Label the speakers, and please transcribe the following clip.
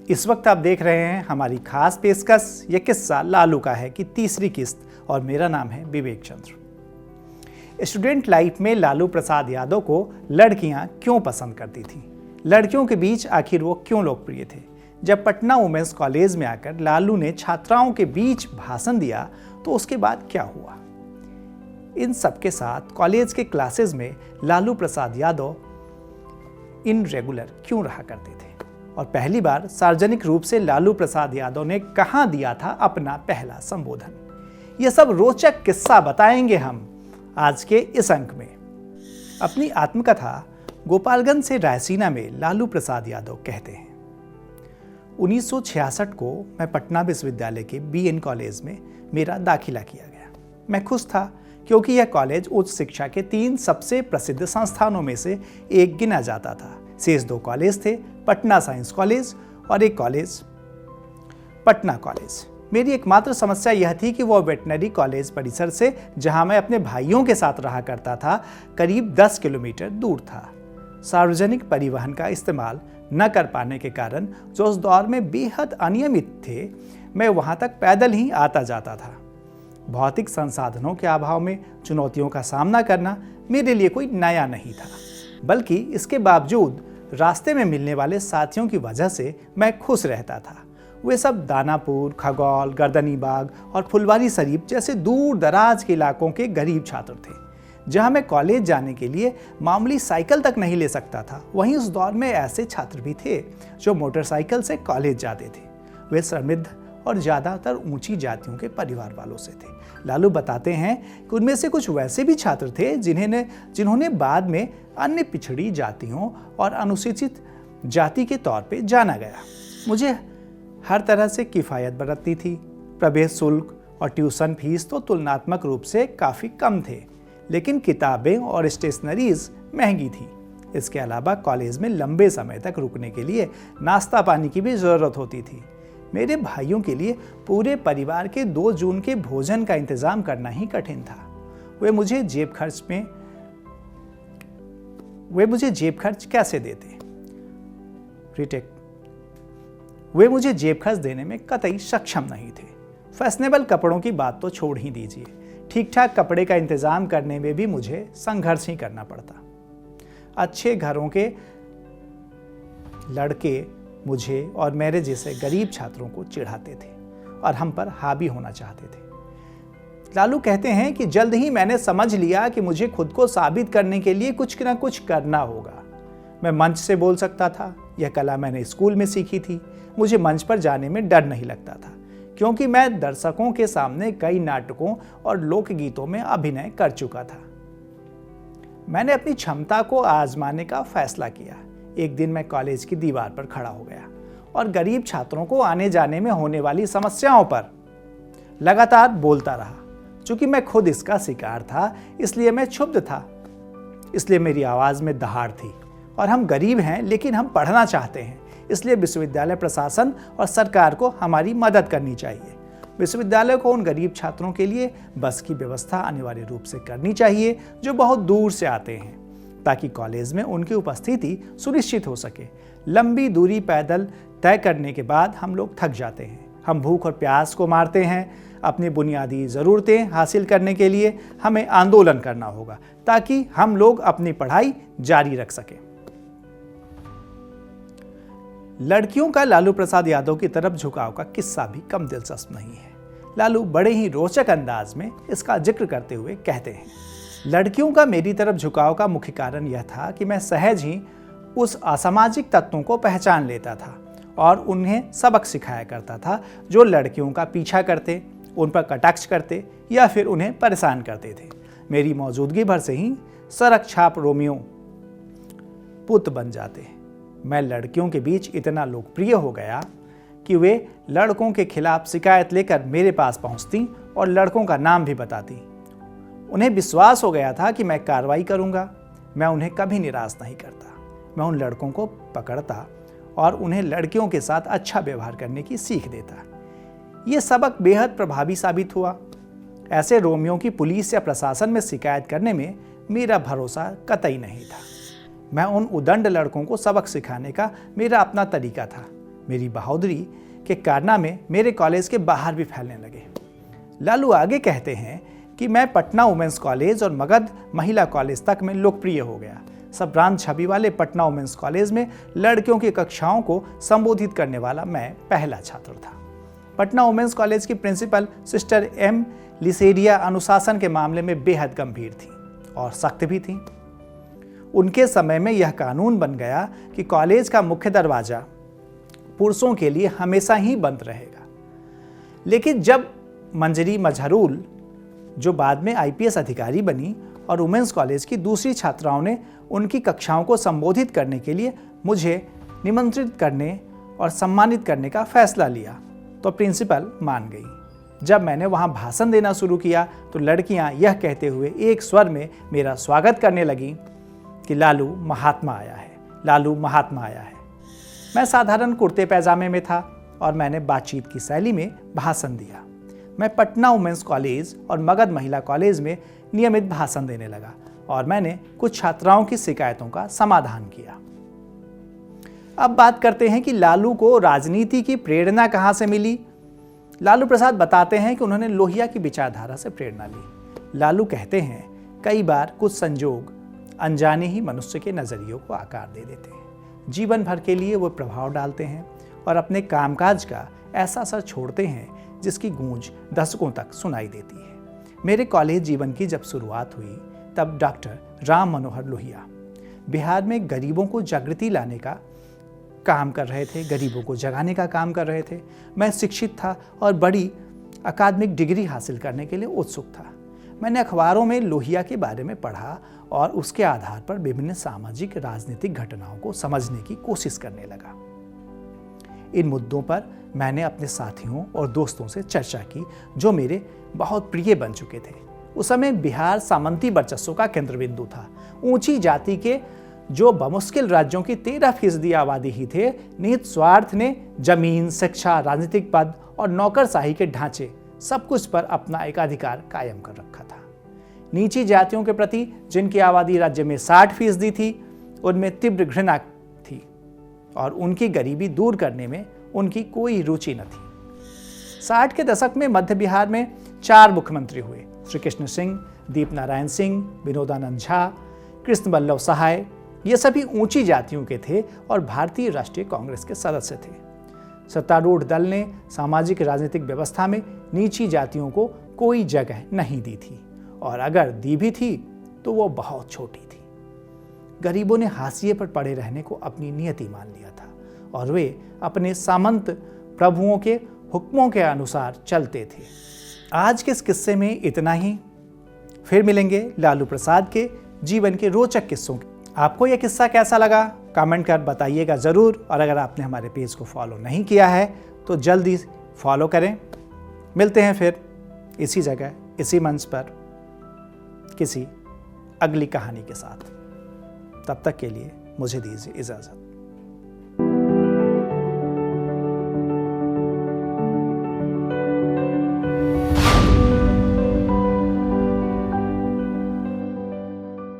Speaker 1: इस वक्त आप देख रहे हैं हमारी खास पेशकश। ये किस्सा लालू का है कि तीसरी किस्त, और मेरा नाम है विवेक चंद्र। स्टूडेंट लाइफ में लालू प्रसाद यादव को लड़कियां क्यों पसंद करती थीं? लड़कियों के बीच आखिर वो क्यों लोकप्रिय थे? जब पटना वुमेन्स कॉलेज में आकर लालू ने छात्राओं के बीच भाषण दिया तो उसके बाद क्या हुआ? इन सबके साथ कॉलेज के क्लासेस में लालू प्रसाद यादव इनरेगुलर क्यों रहा करते थे? और पहली बार सार्वजनिक रूप से लालू प्रसाद यादव ने कहां दिया था अपना पहला संबोधन? यह सब रोचक किस्सा बताएंगे हम आज के इस अंक में। अपनी आत्मकथा गोपालगंज से रायसीना में लालू प्रसाद यादव कहते हैं, 1966 को मैं पटना विश्वविद्यालय के बीएन कॉलेज में मेरा दाखिला किया गया। मैं खुश था क्योंकि यह कॉलेज उच्च शिक्षा के 3 सबसे प्रसिद्ध संस्थानों में से एक गिना जाता था। शेष 2 कॉलेज थे, पटना साइंस कॉलेज और एक कॉलेज पटना कॉलेज। मेरी एकमात्र समस्या यह थी कि वह वेटनरी कॉलेज परिसर से, जहां मैं अपने भाइयों के साथ रहा करता था, करीब 10 किलोमीटर दूर था। सार्वजनिक परिवहन का इस्तेमाल न कर पाने के कारण, जो उस दौर में बेहद अनियमित थे, मैं वहां तक पैदल ही आता जाता था। भौतिक संसाधनों के अभाव में चुनौतियों का सामना करना मेरे लिए कोई नया नहीं था, बल्कि इसके बावजूद रास्ते में मिलने वाले साथियों की वजह से मैं खुश रहता था। वे सब दानापुर, खगौल, गर्दनीबाग और फुलवारी शरीफ जैसे दूर दराज के इलाकों के गरीब छात्र थे, जहां मैं कॉलेज जाने के लिए मामूली साइकिल तक नहीं ले सकता था। वहीं उस दौर में ऐसे छात्र भी थे जो मोटरसाइकिल से कॉलेज जाते थे। वे समृद्ध और ज़्यादातर ऊंची जातियों के परिवार वालों से थे। लालू बताते हैं कि उनमें से कुछ वैसे भी छात्र थे जिन्होंने बाद में अन्य पिछड़ी जातियों और अनुसूचित जाति के तौर पे जाना गया। मुझे हर तरह से किफ़ायत बरतनी थी। प्रवेश शुल्क और ट्यूशन फीस तो तुलनात्मक रूप से काफ़ी कम थे, लेकिन किताबें और स्टेशनरीज महंगी थी। इसके अलावा कॉलेज में लंबे समय तक रुकने के लिए नाश्ता पानी की भी ज़रूरत होती थी। मेरे भाइयों के लिए पूरे परिवार के 2 जून के भोजन का इंतजाम करना ही कठिन था। वे मुझे जेब खर्च कैसे देते? वे मुझे जेब खर्च देने में कतई सक्षम नहीं थे। फैशनेबल कपड़ों की बात तो छोड़ ही दीजिए, ठीक ठाक कपड़े का इंतजाम करने में भी मुझे संघर्ष ही करना पड़ता। अच्छे घरों के लड़के मुझे और मेरे जैसे गरीब छात्रों को चिढ़ाते थे और हम पर हावी होना चाहते थे। लालू कहते हैं कि जल्द ही मैंने समझ लिया कि मुझे खुद को साबित करने के लिए कुछ न कुछ करना होगा। मैं मंच से बोल सकता था। यह कला मैंने स्कूल में सीखी थी। मुझे मंच पर जाने में डर नहीं लगता था, क्योंकि मैं दर्शकों के सामने कई नाटकों और लोकगीतों में अभिनय कर चुका था। मैंने अपनी क्षमता को आजमाने का फैसला किया। एक दिन मैं कॉलेज की दीवार पर खड़ा हो गया और गरीब छात्रों को आने जाने में होने वाली समस्याओं पर लगातार बोलता रहा। चूंकि मैं खुद इसका शिकार था, इसलिए मैं क्षुब्ध था। इसलिए मेरी आवाज़ में दहाड़ थी। और हम गरीब हैं, लेकिन हम पढ़ना चाहते हैं, इसलिए विश्वविद्यालय प्रशासन और सरकार को हमारी मदद करनी चाहिए। विश्वविद्यालय को उन गरीब छात्रों के लिए बस की व्यवस्था अनिवार्य रूप से करनी चाहिए जो बहुत दूर से आते हैं, ताकि कॉलेज में उनकी उपस्थिति सुनिश्चित हो सके। लंबी दूरी पैदल तय करने के बाद हम लोग थक जाते हैं। हम भूख और प्यास को मारते हैं। अपनी बुनियादी ज़रूरतें हासिल करने के लिए हमें आंदोलन करना होगा, ताकि हम लोग अपनी पढ़ाई जारी रख सकें। लड़कियों का लालू प्रसाद यादव की तरफ झुकाव का किस्सा भी कम दिलचस्प नहीं है। लालू बड़े ही रोचक अंदाज में इसका जिक्र करते हुए कहते हैं, लड़कियों का मेरी तरफ झुकाव का मुख्य कारण यह था कि मैं सहज ही उस असामाजिक तत्वों को पहचान लेता था और उन्हें सबक सिखाया करता था जो लड़कियों का पीछा करते, उन पर कटाक्ष करते या फिर उन्हें परेशान करते थे। मेरी मौजूदगी भर से ही सड़क छाप रोमियो पुत बन जाते। मैं लड़कियों के बीच इतना लोकप्रिय हो गया कि वे लड़कों के खिलाफ शिकायत लेकर मेरे पास पहुंचती और लड़कों का नाम भी बताती। उन्हें विश्वास हो गया था कि मैं कार्रवाई करूंगा। मैं उन्हें कभी निराश नहीं करता। मैं उन लड़कों को पकड़ता और उन्हें लड़कियों के साथ अच्छा व्यवहार करने की सीख देता। ये सबक बेहद प्रभावी साबित हुआ। ऐसे रोमियों की पुलिस या प्रशासन में शिकायत करने में मेरा भरोसा कतई नहीं था। मैं उन उदंड लड़कों को सबक सिखाने का मेरा अपना तरीका था। मेरी बहादुरी के कारनामे मेरे कॉलेज के बाहर भी फैलने लगे। लालू आगे कहते हैं कि मैं पटना वुमेंस कॉलेज और मगध महिला कॉलेज तक में लोकप्रिय हो गया। सब ब्रांच छवि वाले पटना वुमेंस कॉलेज में लड़कियों की कक्षाओं को संबोधित करने वाला मैं पहला छात्र था। पटना वुमेंस कॉलेज की प्रिंसिपल सिस्टर एम लिसेरिया अनुशासन के मामले में बेहद गंभीर थी और सख्त भी थी। उनके समय में यह कानून बन गया कि कॉलेज का मुख्य दरवाजा पुरुषों के लिए हमेशा ही बंद रहेगा। लेकिन जब मंजरी मजहरूल, जो बाद में आईपीएस अधिकारी बनी, और वुमेंस कॉलेज की दूसरी छात्राओं ने उनकी कक्षाओं को संबोधित करने के लिए मुझे निमंत्रित करने और सम्मानित करने का फैसला लिया, तो प्रिंसिपल मान गई। जब मैंने वहां भाषण देना शुरू किया तो लड़कियां यह कहते हुए एक स्वर में मेरा स्वागत करने लगीं कि लालू महात्मा आया है, लालू महात्मा आया है। मैं साधारण कुर्ते पैजामे में था और मैंने बातचीत की शैली में भाषण दिया। मैं पटना वुमेंस कॉलेज और मगध महिला कॉलेज में नियमित भाषण देने लगा और मैंने कुछ छात्राओं की शिकायतों का समाधान किया। अब बात करते हैं कि लालू को राजनीति की प्रेरणा कहां से मिली। लालू प्रसाद बताते हैं कि उन्होंने लोहिया की विचारधारा से प्रेरणा ली। लालू कहते हैं, कई बार कुछ संजोग अनजाने ही मनुष्य के नजरियों को आकार दे देते हैं। जीवन भर के लिए वो प्रभाव डालते हैं और अपने कामकाज का ऐसा असर छोड़ते हैं जिसकी गूंज दशकों तक सुनाई देती है। मेरे कॉलेज जीवन की जब शुरुआत हुई तब डॉक्टर राम मनोहर लोहिया बिहार में गरीबों को जागृति लाने का काम कर रहे थे, गरीबों को जगाने का काम कर रहे थे। मैं शिक्षित था और बड़ी अकादमिक डिग्री हासिल करने के लिए उत्सुक था। मैंने अखबारों में लोहिया के बारे में पढ़ा और उसके आधार पर विभिन्न सामाजिक राजनीतिक घटनाओं को समझने की कोशिश करने लगा। इन मुद्दों पर मैंने अपने साथियों और दोस्तों से चर्चा की जो मेरे बहुत प्रिय बन चुके थे। उस समय बिहार सामंती वर्चस्व का केंद्र बिंदु था। ऊंची जाति के जो बमुश्किल राज्यों की 13% आबादी ही थे, निहित स्वार्थ ने जमीन, शिक्षा, राजनीतिक पद और नौकरशाही के ढांचे सब कुछ पर अपना एकाधिकार कायम कर रखा था। नीची जातियों के प्रति जिनकी आबादी राज्य में 60% थी, उनमें तीव्र घृणा थी और उनकी गरीबी दूर करने में उनकी कोई रुचि न थी। 60 के दशक में मध्य बिहार में 4 मुख्यमंत्री हुए: श्री कृष्ण सिंह, दीपनारायण सिंह, विनोदानंद झा, कृष्ण बल्लभ सहाय। ये सभी ऊंची जातियों के थे और भारतीय राष्ट्रीय कांग्रेस के सदस्य थे। सत्तारूढ़ दल ने सामाजिक राजनीतिक व्यवस्था में नीची जातियों को कोई जगह नहीं दी थी और अगर दी भी थी तो वो बहुत छोटी थी। गरीबों ने हाशिए पर पड़े रहने को अपनी नियति मान लिया था और वे अपने सामंत प्रभुओं के हुक्मों के अनुसार चलते थे। आज के इस किस्से में इतना ही। फिर मिलेंगे लालू प्रसाद के जीवन के रोचक किस्सों के। आपको यह किस्सा कैसा लगा कमेंट कर बताइएगा ज़रूर, और अगर आपने हमारे पेज को फॉलो नहीं किया है तो जल्दी फॉलो करें। मिलते हैं फिर इसी जगह, इसी मंच पर किसी अगली कहानी के साथ। तब तक के लिए मुझे दीजिए इजाज़त।